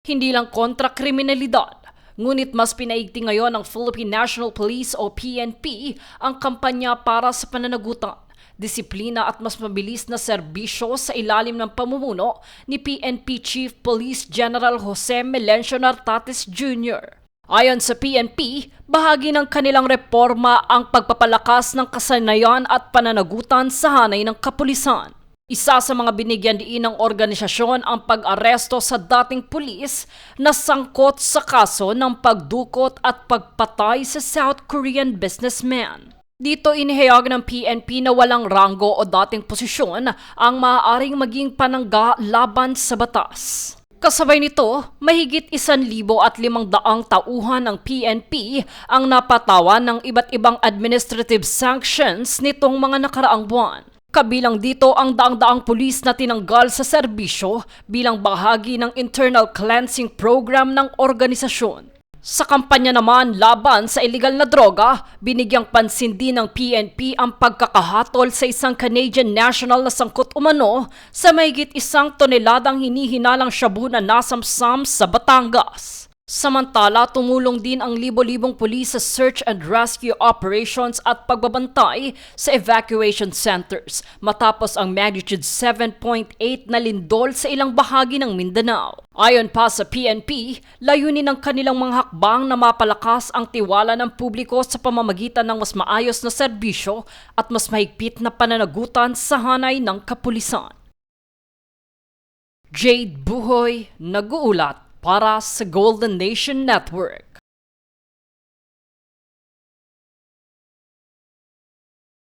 Hindi lang kontra kriminalidad, ngunit mas pinaigting ngayon ng Philippine National Police o PNP ang kampanya para sa pananagutan, disiplina at mas mabilis na serbisyo sa ilalim ng pamumuno ni PNP Chief Police General Jose Melencio Nartates Jr. Ayon sa PNP, bahagi ng kanilang reforma ang pagpapalakas ng kasanayan at pananagutan sa hanay ng kapulisan. Isa sa mga binigyan diin ng organisasyon ang pag-aresto sa dating pulis na sangkot sa kaso ng pagdukot at pagpatay sa South Korean businessman. Dito inihayag ng PNP na walang ranggo o dating posisyon ang maaaring maging panangga laban sa batas. Kasabay nito, mahigit 1,500 tauhan ng PNP ang napatawan ng iba't ibang administrative sanctions nitong mga nakaraang buwan. Kabilang dito ang daang-daang pulis na tinanggal sa serbisyo bilang bahagi ng internal cleansing program ng organisasyon. Sa kampanya naman laban sa illegal na droga, binigyang pansin din ng PNP ang pagkakahatol sa isang Canadian national na sangkot umano sa mahigit 1 toneladang hinihinalang shabu na nasamsam sa Batangas. Samantala, tumulong din ang libo-libong pulis sa search and rescue operations at pagbabantay sa evacuation centers matapos ang magnitude 7.8 na lindol sa ilang bahagi ng Mindanao. Ayon pa sa PNP, layunin ng kanilang mga hakbang na mapalakas ang tiwala ng publiko sa pamamagitan ng mas maayos na serbisyo at mas mahigpit na pananagutan sa hanay ng kapulisan. Jade Buhoy, nag-uulat para sa Golden Nation Network.